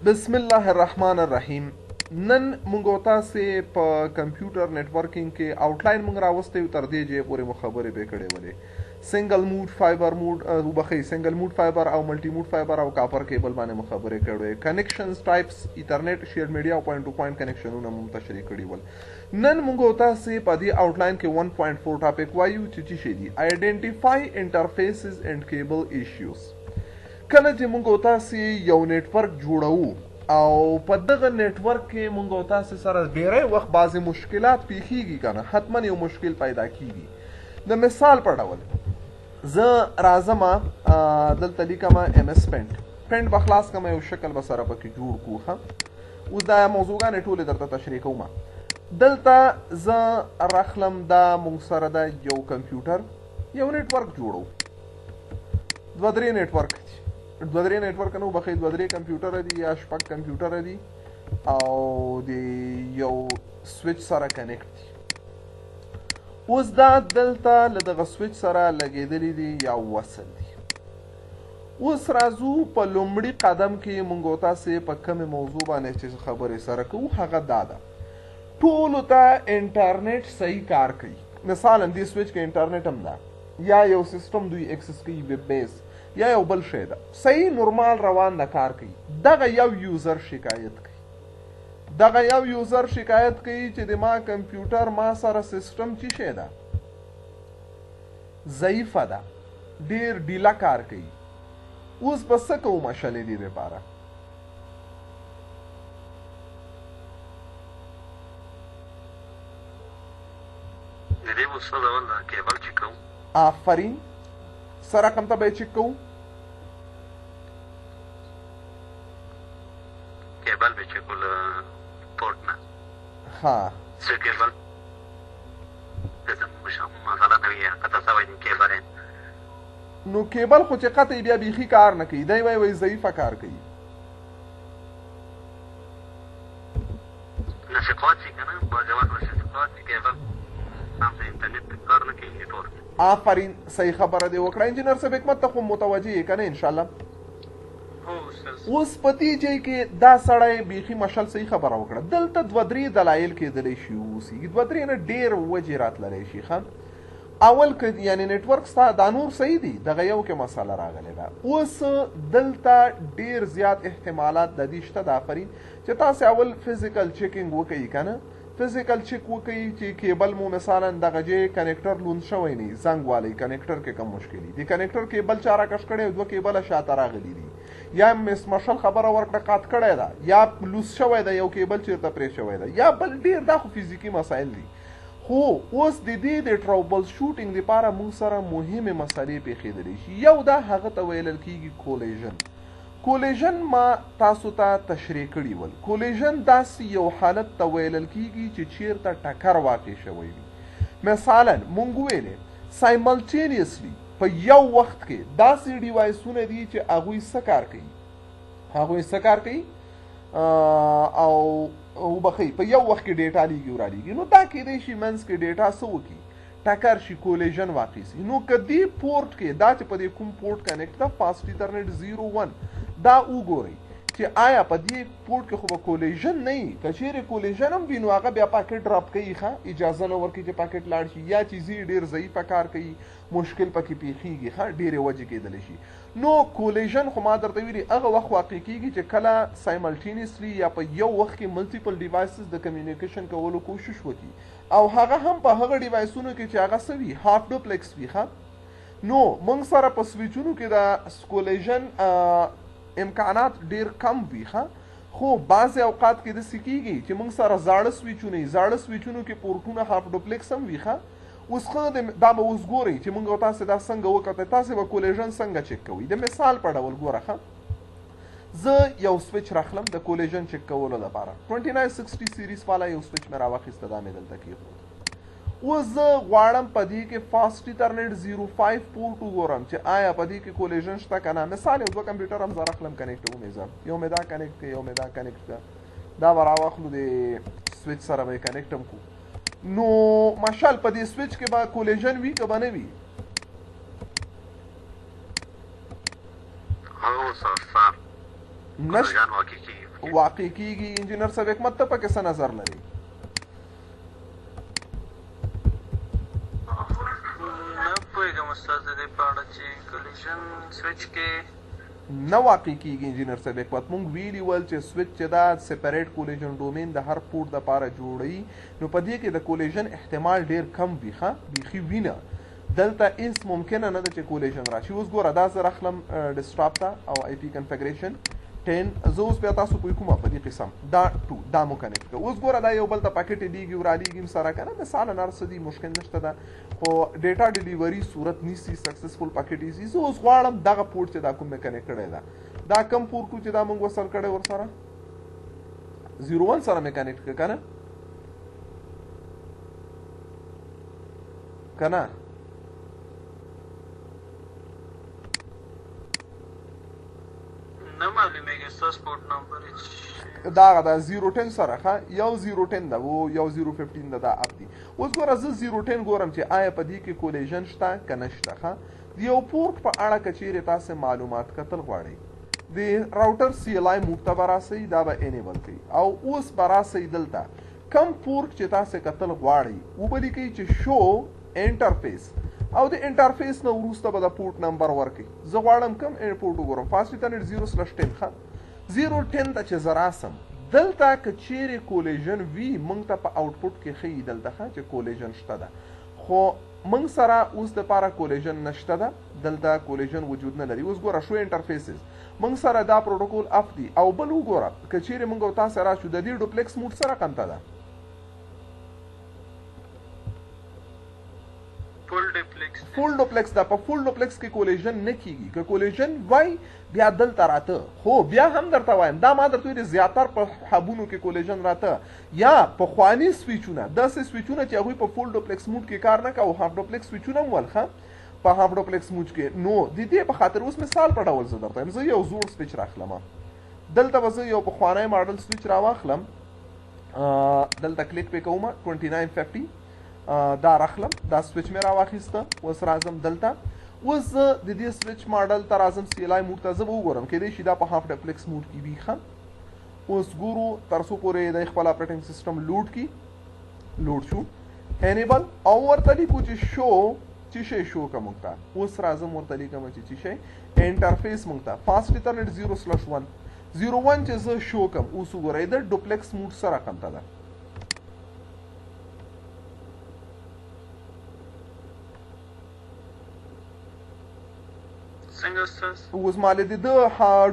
بسم الله الرحمن الرحیم. نن مونږ تاسو په کمپیوټر نتورکینګ کې آوټلاین مونږ راوستو تر دې چې پورې مخابره به کړې ولې سنگل موډ فایبر موډ وبخې سنگل موډ فایبر او ملټي موډ فایبر او کاپر کیبل باندې مخابره کړې کنیکشنز ټایپس ایترنت شیر میډیا او پوینټ ټو پوینټ کنیکشنونه مونږ تشریح کړي ول. نن مونږ تاسو په دې آوټلاین کې 1.4 ټاپک وایو چې څه دي آیډنټیفای انټرفیسز اینڈ کیبل ایشوز. کله چې مونږ تاسو یو نتورک جوړو او په دغه نتورک کې مونږ تاسو سره ډیری وخت بعضی مشکلات پیښیږي کنه حتما یو مشکل پیدا کیږي. د مثال په ډول زه راځم دلته لیکم ام اس پینټ بخلاص کوم یو شکل به سره پکې جوړ کوم. اوس دا موضوعګانې ټولې درته تشریح کوم. دلته زه راخلم دا مونږ سره د یو کمپیوټر یو نتورک جوړو دوه درې نتورک دي دوه درې نتورک نو بخې دوه درې کمپیوټر دي یا شپږ کمپیوټر دي او د یو سویچ سره کنیکټ دي. اوس دا دلته له دغه سویچ سره لګېدلی دي یا وصل دي. اوس راځو په لومړي قدم کې مونږ تاسو په کومه موضوع باندې چې خبرې سره کوو هغه دا ده ټولو ته انټرنیټ صحیح کار کوي. مثلا دې سویچ کې انټرنیټ هم ده یا یو سیستم دوی اکسس کوي ویب بیس یا یو بل شی ده صحیح نورمال روان د کار کوي. دغه یو یوزر شکایت کوي چې د ما کمپیوټر ما سره سیستم چی شی ده ضعیفه ده ډیر ډیله کار کوي. اوس به څه کوو مشلې دې دپاره د دې اوس څه ډول ده کیبل چک کوو. آفرین سره کوم ته به چک کوو کیبل به چک کول پورت نه ها څه کیبل دته مشام مثلا نوې کته سوي کیبل نو کیبل خو چې قطعي بیا بیخي کار نه کوي دی وای ضعیفه کار کوي نشقات شي کنه با جواب نشقات کیبل هم انټرنیټ کار نه کوي نتورک. آفرین صحیح خبره دی وکړه انجینر صاحب حکمت ته خو متوجه یې کنه ان شاء الله. اوس پتی چې کې دا سړی بیخي مشل صحیح خبره وکړه. دلته دوه درې دلایل کېدلی شي اوسي دوه درې نه ډېر وجې راتللی شي ښه. اول که یعنی نتورک ستا دا نور صحیح دی دغه یو کې مسله راغلی ده. اوس دلته ډېر زیات احتمالات د دې شته د آفرین چې تاسې اول فزیکل چیکینګ وکوئ که نه فزیکل چیک وکوئ چې کیبل مو مثلا دغه جې کنیکټر لوند شوی نه زنګ والی کنیکټر کې کم مشکل دي کنیکټر کیبل چا راکش کړی او دوه کیبله شاته راغلي دي یا مسمشل خبره ورکړه قات کړی ده یا لوس شوی ده یو کیبل چیرته پرې شوی ده یا بل ډېر دا خو فزیکي مسایل دي. خو اوس د دې د ټرابل شوټینګ دپاره موږ سره مهمې مسلې پیښېدلی شي. یو دا هغه ته ویل کېږي کولیژن ما تاسو ته تشریح کړي ول. کولیژن داسې یو حالت ته ویل کېږي چې چیرته ټکر واقع شوی وي. مثلا مونږ ویلې سایملټینیسلی په یو وخت کې داسې ډیوایسونه دي چې هغوی څه کار کوي او بخې په یو وخت کې ډیټا لیږي او رالیږي. نو دا کېدی شي منځ کې ډیټا څه وکړي ټکر شي کولیژن واقع شي. نو که دې پورټ کې دا چې په دې کوم پورټ کنیکټ ده فاسټ ایترنیټ 01 دا وګورئ چې آیا په دې پورټ کې خو به کولیژن نه وي. که چیرې کولیژن هم وي نو هغه بیا پاکټ ډراپ کوي ښه اجازه نه ورکوي چې پاکټ لاړ شي یا چیزې ډېر ضعیفه کار کوي مشکل پکې پیښیږي ښه ډېرې وجې کېدلی شي. نو کولیژن خو ما درته ویلي هغه وخت واقع کېږي چې کله سایملټینیسلی یا په یو وخت کې ملټیپل ډیوایسز د کمیونیکیشن کولو کوشش وکړي او هغه هم په هغه ډیوایسونو کې چې هغه څه وي هاف ډوپلیکس وي ښه. نو موږ سره په سویچونو کې د کولیژن امکانات ډیر کم وي ښه خو بعضې اوقات کې داسې کېږي چې موږ سره زاړه سویچونو کې پورټونه هاف ډوپلیکس هم وي ښه. اوس ښه دا به اوس ګورئ چې موږ تاسې دا څنګه وکتئ تاسې به کولیژن څنګه چک کوئ. د مثال په ډول ګوره ښه زه یو سویچ راخلم د کولیژن چک کولو لپاره 2960 سیریز والا یو سویچ مې راواخیسته دا مې دلته کېښود. اوس زه غواړم په دې کې فاسټ ایترنیټ 05 پورټ وګورم چې آیا په دې کې کولیژن شته که نه. مثال یو دوه کمپیوټر هم زه راخلم کنیکټ ومې زه یو مې دا کنیکټ کړه یو مې دا کنیکټ کړه دا به راواخلو د سویچ سره به یې کنیکټ هم کړو. نو ماشال په دې سویچ کې به کولیژن وي که به نه وي واقع کیږي انجینر صاحب حکمت ته پکې څه نظر لري؟ نه پوهېږم استاد د دې په اړه چې کولیشن سویچ کې نه واقع کیږي انجینر صاحب حکمت. مونږ ویلي ول چې سویچ چې دا سپریټ کولیجن ډومین د هر پورټ دپاره جوړوي، نو په دې کې د کولیجن احتمال ډیر کم وي. ښه بیخي وینه دلته هیڅ ممکنه نه ده چې کولیجن راشي. اوس ګوره دا زه راخلم ډیسکټاپ ته او آی ټي کنفیګریشن 10 زه اوس بیا تاسو پوه کومه په دې قسم دا 2 دا مو کنیکټ کړه. اوس ګوره دا یو بل ته پاکټ لیږي او رالیږي سره که نه مثالا هر څه دي مشکل نشته ده، خو ډیټا ډیلیوري صورت نیسي سکسسفل پاکټ ایزي. زه اوس غواړم دغه پورټ چې دا کوم مې کنیکټ کړی ده دا کم پورټ چې دا موږ وصل کړی ورسره 01 سره مې کنیکټ کړه که نه نه معلومېږي ستاسو پورټ نمبر دغه دا 010 سره ښه یو 010 ده او یو 015 ده دا اپ دي. اوس ګوره زه 010 ګورم چې آیا په دې کې کولیژن شته که نشته. ښه د یو پورټ په اړه که چیرې تاسې معلومات کتل غواړئ د راوټر CLI موډ ته به راسئ، دا به انیبل کوي او اوس به راسئ دلته کم پورټ چې تاسې کتل غواړئ وبه لیکئ چې شو انټرفیس او د انټرفیس نه وروسته به د پورټ نمبر ورکړي. زه غواړم کم پورټ وګورم فاست انټرنیټ 0/10 ښه 010 ته چې زه راسم دلته که چیرې کولیژن وي موږ ته په آوټپوټ کې ښیي دلته ښه چې کولیژن شته ده، خو موږ سره اوس دپاره کولیژن نشته ده، دلته کولیژن وجود نه لري. اوس ګوره شو انټرفیسز موږ سره دا پروټوکول اف دي او بل وګوره که چیرې موږ او تاسې راشو د دې ډوپلیکس موډ سره کمته ده فول ډوپلیکس ده. په فول ډوپلیکس کې کولیژن نه کیږي. که کولیژن وای بیا دلته راته، خو بیا هم درته وایم دا ما درته ویلي زیاتر په حبونو کې کولیژن راته یا پخواني سویچونه داسې سویچونه چې هغوی په فول ډوپلیکس موډ کې کار نه کوي هاف ډوپلیکس سویچونه هم ول ښه په هاف ډوپلیکس موډ کې. نو د دې په خاطر اوس مثال په ډول زه درته یم زه یو زوړ سویچ راخلم دلته به زه یو پخوانی ماډل سویچ راواخلم دلته کلیک پې کوم 2950 دا راخلم دا سویچ مې راواخیسته. اوس راځم دلته اوس زه د دې سویچ ماډل ته راځم CLI موډ ته زه به وګورم کیدای شي دا په هاف ډوپلیکس موډ کې وي. ښه اوس ګورو تر څو پورې د خپل اپریټنګ سیسټم لوډ شو انیبل او ورته لیکو چې شو چې شی شو که موږ ته. اوس راځم ورته لیکم چې شی انټرفیس موږ ته فاست ایترنیټ 0/1 01 چې زه شو کم اوس وګورئ د ډوپلیکس موډ سره کمته ده. اوس مالې د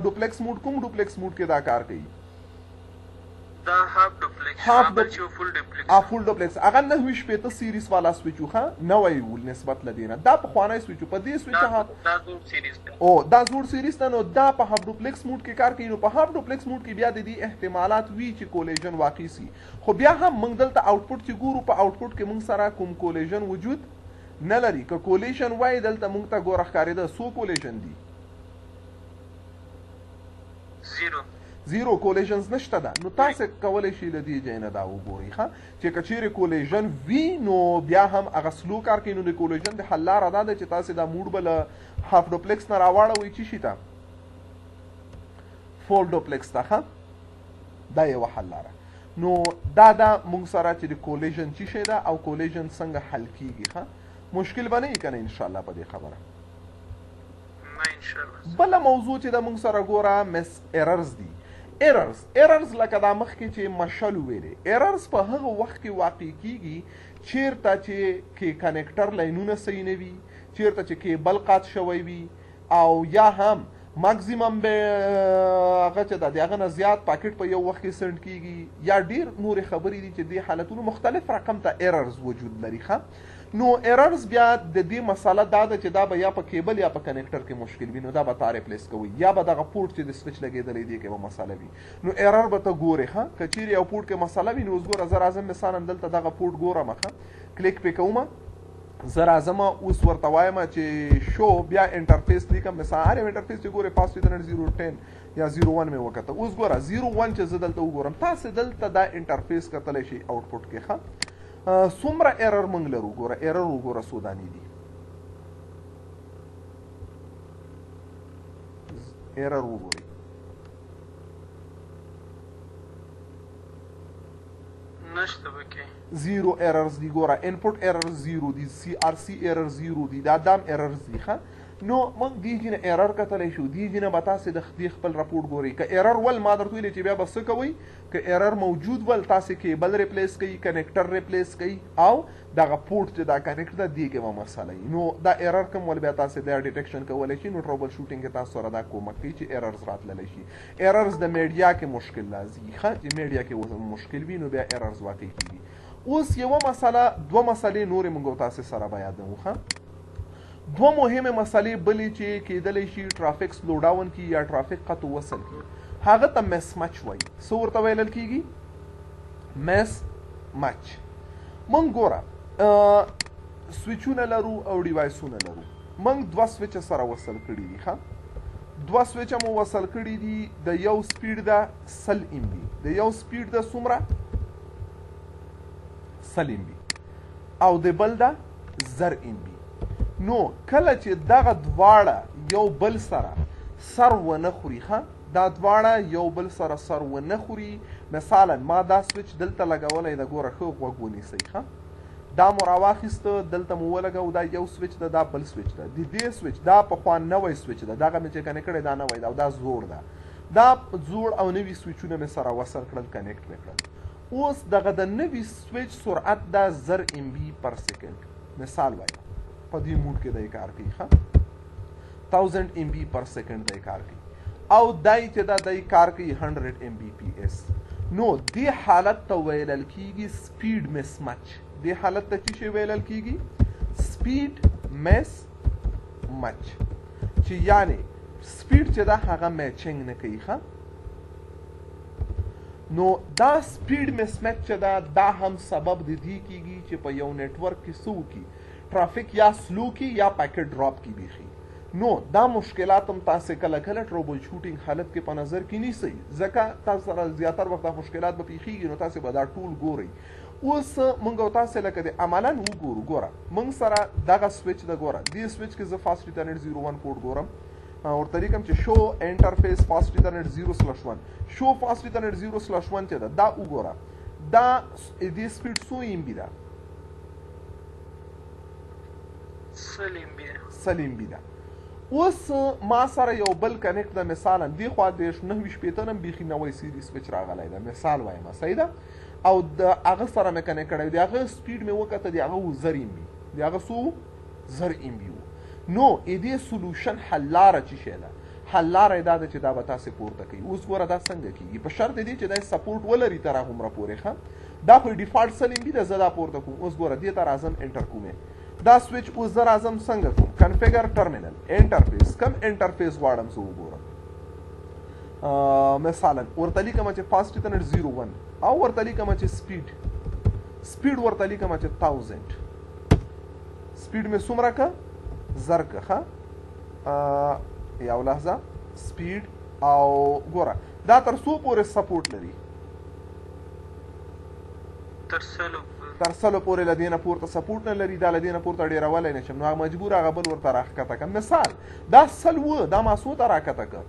ډوپلیکس موډ کوم ډوپلیکس موډ کې دا کار کوي دا هاف ډوپلیکس فول ډوپلیکس هغه 9 سیریز والا سویچ ښه نوی ول نسبت لدینه دا په خوانی سویچ په دې سویچ ها دا زوړ سیریز ده او دا زوړ سیریز ده. نو دا په هاف ډوپلیکس موډ کې کار کوي. نو په هاف ډوپلیکس موډ کې بیا د دې احتمالات وی چې کولیژن واقع سي، خو بیا هم موږ دلته آوټپوټ چې ګورو په آوټپوټ کې موږ سره کوم کولیژن وجود نه لري. که کولیژن وای دلته موږ ته ګوره ښکارېده سو کولیژن دي 0 کولیژنز نشته ده. نو تاسې کولی شئ له دې ځای نه دا وګورئ ښه چې که چیرې کولیژن وي نو بیا هم هغه سلو کار کوي. نو د کولیژن د حل لاره دا ده چې تاسې دا موډ به له هاف ډوپلیکس نه راواړوئ چې شي ته فول ډوپلیکس ته ښه دا یوه حل لاره. نو دا موږ سره چې د کولیژن چې شی ده او کولیژن څنګه حل کیږي ښه مشکل به نه وي که نه انشاءالله په دې خبره. بله موضوع چې د موږ سره ګوره مس ایررز دي. ایررز لکه دا مخکې چې مشل ویلې ایررز په هغه وخت کې واقع کیږي چیرته چې کنیکټر لاینونه صحیح نه وي، چیرته چې کیبل قات شوی وي او یا هم ماکسیمم به هغه چې د هغه نه زیات پاکټ په یو وخت کې سند کیږي یا ډیر نورې خبرې دي چې د حالتونو مختلف رقم ته ایررز وجود لري. ښه نو ایررز بیا د دې مسله دا ده چې دا به یا په کیبل یا په کنیکټر کې مشکل وي. نو دا به تا ریپلیس کوي یا به دغه پورټ چې د سویچ لګېدلی دی کې به مسله وي. نو ایرر به ته ګورې ښه که چیرې یو پورټ کې مسله وي نو اوس ګوره زه راځم مثالا دلته دغه پورټ ګورم ښه کلیک پې کوم زه راځم اوس ورته وایم چې شو بیا انټرفیس لیکم مثلا هر یو انټرفیس چې ګورې فاست ایترنیټ 010 یا 01 مې وکته. اوس ګوره 01 چې زه دلته وګورم تاسې دلته دا انټرفیس کتلی شئ آوټپوټ کې ښه څومره ایرر موږ لرو ګوره ایرر وګوره څو دانې دي ایرر وګورئ نشته پکې 0 ایررز دي ګوره انپوټ ایررز 0 دي CRC ایرر 0 دي دا دام ایررز دي ښه نو موږ دې نه ایرر کتلی شو دې نه به تاسې د خپل رپورټ ګورئ که ایرر ول ما درته ویلې چې بیا به څه کوئ که ایرر موجود ول تاسې کیبل ریپلیس کوئ کنیکټر ریپلیس کوئ او دغه پورټ چې دا کنیکټ ده دې کې به مسله وي نو دا ایرر کوم ول بیا تاسې دا ډیټیکشن کولی شي نو ټروبل شوټینګ کې تاسو سره دا کومک کوي چې ایررز راتللی شي ایررز د میډیا کې مشکل راځي ښه چې میډیا کې مشکل وي نو بیا ایررز واقع کېږي اوس یوه مسله دوه مسلې نورې موږ تاسې سره به یادوو ښه دوه مهمه مسلې بلې چې کېدلی شي ټرافیک سلو ډاون کړي یا ټرافیک قطع وصل کړي هغه ته مس مچ وایي څه ورته ویلل کېږي مس مچ موږ ګوره سویچونه لرو او ډیوایسونه لرو موږ دوه سویچه سره وصل کړي دي ښه دوه سویچه مو وصل کړي دي د یو سپیډ ده 100 MB د یو سپیډ ده څومره 100 MB او د بل ده 1000 MB نو کله چې دغه دواړه یو بل سره سر ونه خوري ښه دا دواړه یو بل سره سر ونه خوري مثلا ما دا سویچ دلته لګولی د ګوره ښه غوږ ونیسئ ښه دا مو راواخیسته دلته مو ولګو دا یو سویچ ده دا بل سویچ ده د دې سویچ دا پخوا نوی سویچ ده دغه مې چې کنیکټ کړی دا نوی ده او دا زوړ ده دا زوړ او نوي سویچونه مې سره وصل کړل کنیکټ مې کړل اوس دغه د نوي سویچ سرعت دا 1000 MB پر سیکنډ مثال وایم په دې موډ کې دی کار کوي ښه 1000 MB پر سیکنډ دی کار کوي او دای چې دا دی کار کوي 100 Mbps نو دې حالت ته ویلل کېږي سپیډ مس مچ دې حالت ته څه شی ویلل کېږي سپیډ مس مچ چې یعنی سپیډ چې دا هغه میچنګ نه کوي ښه نو دا سپیډ مس مچ چې دا هم سبب د دې کېږي چې په یو نیټورک کې څه وکړي ټرافیک یا سلو کی یا پیکټ ډراپ کی بیخي نو دا مشکلات هم تاسو کله کله ټروبل شوټینګ حالت کې په نظر کې نیسئ ځکه تاسو سره زیاتره وخت مشکلات به پیښیږي نو تاسو به دا ټول ګورئ اوس موږ تاسو لکه د عملاً وګورو ګوره موږ سره دغه سویچ د ګوره دې سویچ کې زه فاست ایترنیټ 01 پورټ ګورم ورته لیکم چې شو انټرفیس فاست ایترنیټ 0/1 شو فاست ایترنیټ 0/1 چې دا وګوره دا دې سپیډ څو MB ده 100 MB ده اوس ما سره یو بل کنیکټ ده مثلا دې خوا د 9 نم بیخي نوی سیریز سویچ راغلی ده مثال وایم صحیح ده او د هغه سره مې کنیکټ کړی دی هغه سپیډ مې وکړه دی هغه 1000 MB دی هغه څو 1000 MB نو دې سولوشن حل لاره چې شي ده حل لاره دا ده چې دا به تاسې پورته کوي اوس ګوره دا څنګه کېږي په شرط دی چې دا سپورټ ولري تر هغومره پورې ښه دا خو ډیفالټ 100 MB ده زه دا پورته کوم اوس ګوره دې ته راځم انټر کومې دا سویچ اوس زه راځم څنګه کوم کنفیګر ټرمینل انټرفیس کم انټرفیس غواړم زه وګورم مثلا ورته لیکم چې فاست ایترنیټ 01 او ورته لیکم چې سپیډ ورته لیکم چې 1000 سپیډ مې څومره که زر که ښه یو لحظه سپیډ او ګوره دا تر څو پورې سپورټ لري تر سلو پورې له دې نه پورته سپورټ نه لري دا له دې نه پورته ډېرولی نه شم نو هغه مجبور هغه بل ورته راښکته کړم مثال دا 100 دا ما څو ته راښکته کړ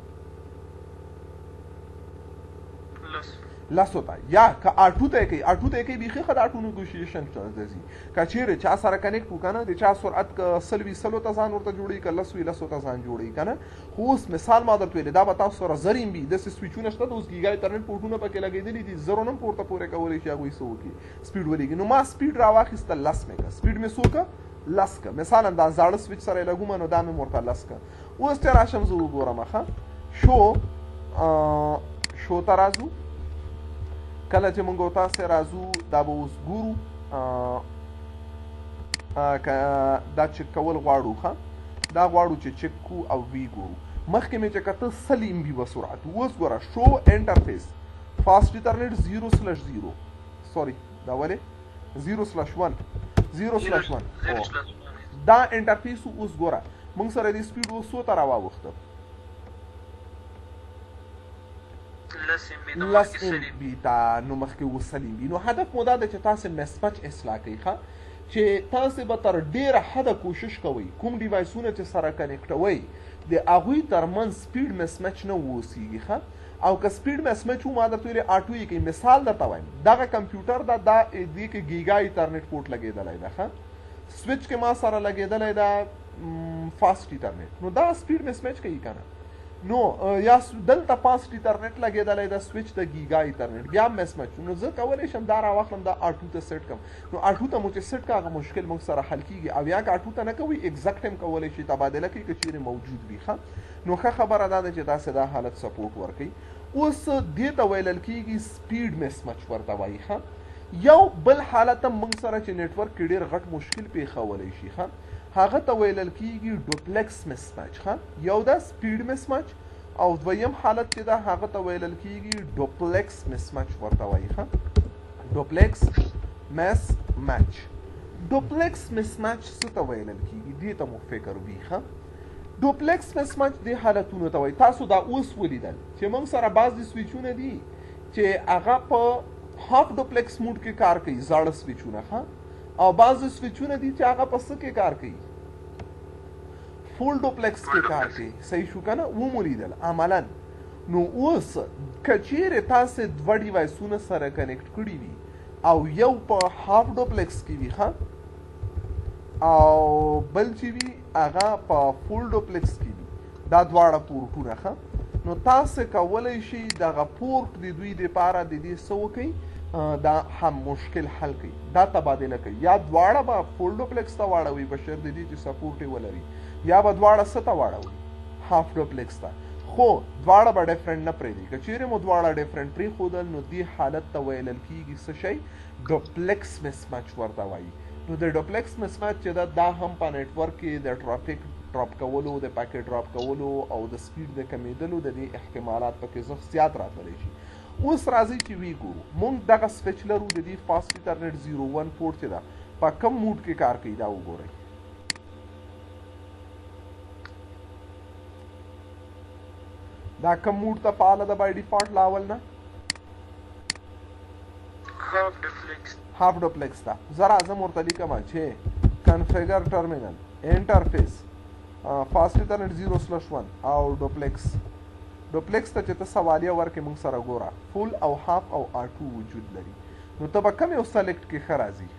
لسو ته یا که اټو ته کوي اټو ته کوي بیخي ښه د اټو نیګوشیشن ځي که چیرې چا سره کنیکټ وو که نه د چا سرعت که 100 وي 100 ته ځان ورته جوړوي که 10 وي 10 ته ځان جوړوي که نه خو اوس مثال ما درته ویلې دا به تاسو سره 1000 MB داسې سویچونه شته د اوس ګیګا انټرنټ پورټونه پکې لګېدلي دي 0 نه هم پورته پورې کولی شي هغوی څه وکړي سپیډ ولېږي نو ما سپیډ راواخیسته 10 مې که سپیډ مې څو که 10 که مثلا دا زاړه سویچ سره یې لګومه نو دا مې ورته 10 که اوس چې راشم زه وګورم ښه شو ته راځو کله چې موږ تاسې راځو دا به اوس ګورو دا چک کول غواړو ښه دا غواړو چې چک کو او وی ګورو مخکې مې چې کته 100 MB به سرعت اوس ګوره شو انټرفیس فاست ایترنیټ 0/0 سوري دا ولې 0/1 دا انټرفیس اوس ګوره موږ سره د سپیډ اوس څو ته راواوښته 10 MB ته نو مخکې 100 MB نو هدف مو دا ده چې تاسې مسمچ اصلاح کوئ ښه چې تاسې به تر ډېره حده کوشش کوئ کوم ډیوایسونه چې سره کنیکټوئ د هغوی ترمنځ سپیډ مسمچ نه واوسیږي ښه او که سپیډ مسمچ ما درته ویلې اټو یې کوي. مثال درته وایم دغه کمپیوټر دا دې کې ګیګا ایترنیټ پورټ لګېدلی ده ښه سویچ کې ما سره لګېدلی ده فاسټ ایترنیټ نو دا سپیډ مسمچ کوي که نه نو یا دلته فاسټ ایترنیټ لګېدلی ده سویچ د ګیګا ایترنیټ بیا مسمچ نو زه کولی شم دا راواخلم دا اټو ته سیټ کړم نو اټو ته مو چې سیټ کړه هغه مشکل موږ سره حل کېږي او یا که اټو ته نه کوئ ایګزیکټ هم کولی شي تبادله کوي که چیرې موجود وي ښه نو ښه خبره دا ده چې تاسې دا حالت سپورټ ورکوي. اوس دې ته ویلل کېږي سپیډ مسمچ ورته وایي ښه یو بل حالت هم موږ سره چې نیټورک کې ډېر غټ مشکل پېښولی شي ښه هغه ته ویلل کېږي ډوپلیکس مسمچ ښه یو دا سپیډ مسمچ او دویم حالت چې دا هغه ته ویلل کېږي ډوپلیکس مسمچ ورته وایي ښه ډوپلیکس مسمچ. ډوپلیکس مسمچ څه ته ویلل کېږي دې ته مو فکر وي ښه ډوپلیکس مسمچ دې حالتونو ته وایي. تاسو دا اوس ولیدل چې موږ سره بعضې سویچونه دي چې هغه په هاف ډوپلیکس موډ کې کار کوي زاړه سویچونه ښه او بعضې سویچونه دي چې هغه په څه کې کار کوي فول ډوپلیکس کې کار کوي. صحیح شو که نه ومو لیدل عملا نو اوس که چیرې تاسې دوه ډیوایسونه سره کنیکټ کړي وي او یو په هاف ډوپلیکس کې وي ښه او بل چې وي هغه په فول ډوپلیکس کې وي دا دواړه پورټونه ښه نو تاسې کولی شئ دغه پورټ د دوی دپاره د دې څه وکئ دا هم مشکل حل کوي دا تبادله کوي یا دواړه به فول ډوپلیکس ته واړوي بشر د دې چې سپورټ یې ولري یا به دواړه څه ته واړوي هاف ډوپلیکس ته خو دواړه به ډفرنټ نه پرېږدي که چیرې مو دواړه ډفرنټ پرېښودل نو دې حالت ته ویلل کېږي څه شی ډوپلیکس مسمچ ورته وایي. نو د ډوپلیکس مسمچ چې دا هم په نیټورک کې د ټرافیک ډراپ کولو د پاکټ ډراپ کولو او د سپیډ د کمیدلو د دې احتمالات پکې زیات راتلی شي. اوس راځئ چې وی ګورو موږ دغه سویچ لرو د دې فاسټ انټرنیټ 01 پورټ چې ده په کم موډ کې کار کوي دا وګورئ دا کم موډ ته فعاله ده بای ډیفالټ لاول نه هاف ډوپلیکس ده. زه راځم ورته لیکم چې کنفیګر ټرمینل انټرفیس فاسټ انټرنیټ 0/1 او ډوپلیکس ته چې ته سوالیه ورکې موږ سره ګوره فول او هاف او اټو وجود لري نو ته به کوم یو سلیکټ کې ښه راځي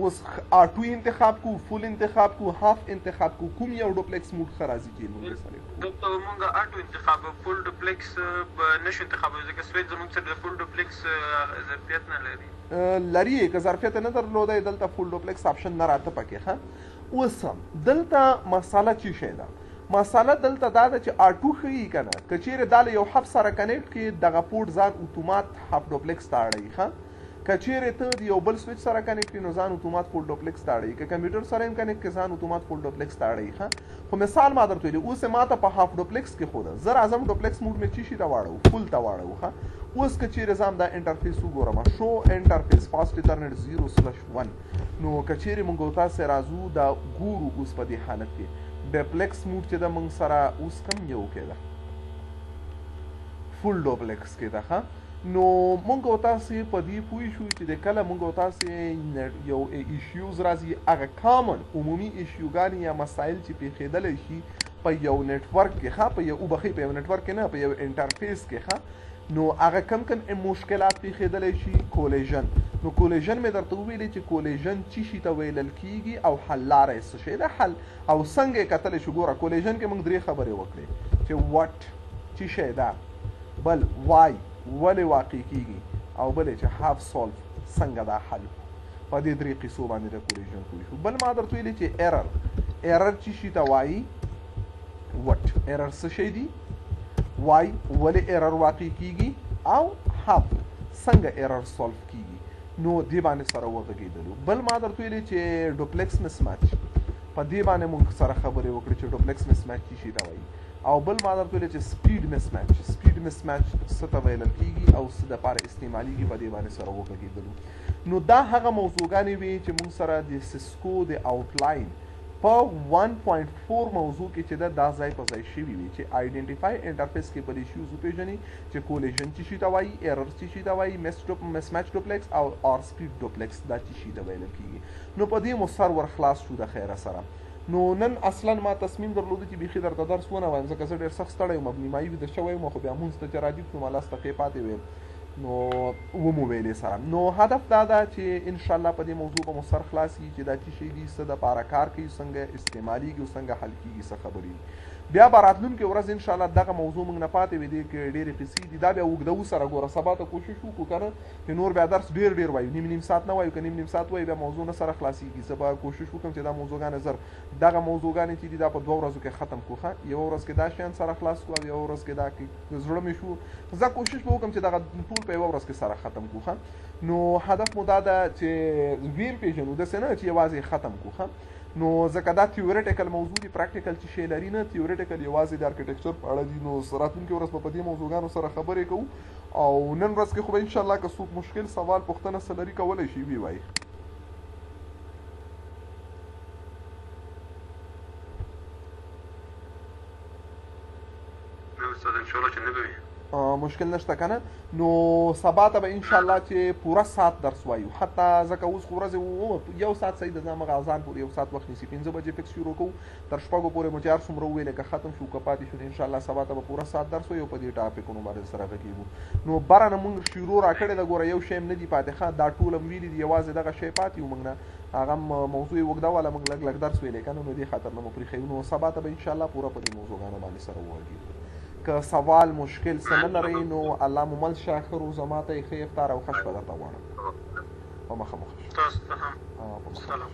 اوس اټو انتخاب کو فول انتخاب کو هاف انتخاب کو کوم یو ډوپلیکس موډ ښه راځي چې موږ سلیکټ دلته موږ اټو انتخاب فول ډوپلیکس نشو انتخابوي ځکه سویچ زموږ سره د فول ډوپلیکس ظرفیت نه لري که ظرفیت نه درلودی دلته فول ډوپلیکس آپشن نه راته پکې ښه اوس دلته مساله چې شی ده مساله دلته دا ده چې اټو ښیي که نه که چیرې دا له یو هاف سره کنیکټ کړي دغه پورټ ځان اتومات هاف ډوپلیکس ته اړوي ښه که چیرې ته د یو بل سویچ سره کنیکټ کړي نو ځان اتومات فول ډوپلیکس ته اړوي که کمپیوټر سره هم کنیکټ کړي ځان اتومات فول ډوپلیکس ته اړوي ښه خو مثال ما درته ویلي اوس یې ما ته په هاف ډوپلیکس کې ښوده زه راځم ډوپلیکس موډ مې چې شي ته واړو فول ته واړو ښه اوس که چیرې زه هم دا انټرفیس وګورم شو انټرفیس فاسټ انټرنیټ 0/1 نو که چیرې موږ تاسې راځو دا ګورو اوس په دې حالت کې ډوپلیکس موډ چې ده موږ سره اوس کم یو کې ده فول ډوپلیکس کې ده ښه نو موږ او تاسې په دې پوه شو چې د کله موږ او تاسې یو ایشیوز راځي هغه کامن عمومي ایشیوګانې یا مسایل چې پیښېدلی شي په یو نیټورک کې ښه په یو وبخښئ په یو نیټورک کې نه په یو انټرفیس کې ښه نو هغه کم مشکلات پیښېدلی شي کولیژن نو کولیژن مې درته وویلې چې کولیژن چې شي ته ویلل کېږي او حل لاره یې څه شی ده حل او څنګه یې کتلی شو ګوره کولیژن کې موږ 3 خبرې وکړې چې وټ چې شی ده بل وای ولې واقع کېږي او بل چې هاف سولف څنګه دا حل په دې 3 قصو باندې د کولیژن پوه شو. بل ما درته ویلې چې ایرر چې شي ته وایي وټ ایرر څه شی دی وای ولې ایرر واقع کېږي او هاف څنګه ایرر سولف کېږي نو دې باندې سره وغږېدلو. بل ما درته ویلې چې ډوپلیکس مسمچ په دې باندې موږ سره خبرې وکړې چې ډوپلیکس مسمچ چې شي ته وایي او بل ما درته ویلې چې سپیډ مسمچ څه ته ویلل کېږي او څه دپاره استعمالیږي په دې باندې سره وغږېدلو. نو دا هغه موضوعګانې وې چې موږ سره د سیسکو د آوټلاین په 1.4 موضوع کې چې دا ځای په ځای شوي وي چې آیډنټیفای انټرفیس کې بل ایشوز وپېژني چې کولیژن څه شي ته وایي ایرر څه شي ته وایي مسمچ ډوپلیکس او آر سپیډ ډوپلیکس دا څه شي ته ویل کېږي نو په دې مو سر ور خلاص شو د خیره سره نو نن اصلا ما تصمیم درلوده چې بیخي درته درس ونه وایم ځکه زه ډېر سخت ستړی وم نیمایي ویده شوی وم خو بیا مونځ ته چې راجیب شوم لس دقیقې پاتې وې نو ومو ویلې سره نو هدف دا ده چې انشاءالله په دې موضوع به مو سر خلاص کړي چې دا څه شی دي څه دپاره کار کوي څنګه استعمالیږي او څنګه حل کېږي څه خبرې بیا به راتلونکې ورځ انشاءالله دغه موضوع موږ نه پاتې وي دې کې ډېرې قصې دي دا بیا اوږدوو سره ګوره سبا ته کوشش وکړو که نه چې نور بیا درس ډېر وایو نیم ساعت نه وایو که نیم ساعت وایو بیا موضوع نه سره خلاصېږي زه به کوشش وکړم چې دا موضوعګانې زر دغه موضوعګانې چې دي دا په 2 ورځو کې ختم کړو ښه یوه ورځ کې دا شیان سره خلاص کړو او یوه ورځ کې دا زړه مې شو زه کوشش به وکړم چې دغه ټول په یوه ورځ کې سره ختم کړو ښه نو هدف مو دا ده چې ویل پېژنو داسې نه چې یوازې ختم کړو ښه نو ځکه دا تیوریټیکل موضوع دي پریکټیکل چې شی لري نه تیوریټیکل یوازې د ارکیټیکچر په اړه دي نو راتلونکې ورځ به په دې موضوعګانو سره خبرې کوو او نن ورځ کې خو به انشاءالله که څوک مشکل سوال پوښتنه څه لري کولی شي وی وایي مشکل نشته کنه نو سبا ته به انشاءالله چې پوره ساعت درس وایو حتی ځکه اوس خو ورځې یو ساعت صحیح ده زه همغه اذان پورې یو ساعت وخت نیسي 5 بجې فکس شروع کوو تر 6 پورې مو چې هر څومره وویلې که ختم شو که پاتې شو انشاءالله سبا ته به پوره ساعت درس وایو په دې ټاپکونو باندې سره غږېږو نو بره نه مونږ شروع راکړې ده ګوره یو شی هم نه دي پاتې ښه دا ټول هم ویلي دي یوازې دغه شی پاتې وو موږ نه هغه موضوع یې اوږده واله موږ لږ درس ویلې که نه نو دې خاطر نه مو پرېښوي نو سبا ته به انشاءالله پوره په دې موضوعګانو باندې سره وغږېږو که سوال مشکل څه نه لرئ نو الله مو مل شه ښه روزه ماته یې ښه افطار او ښه شپه درته غواړم په مخه مو ښه تاسو ته هم سلام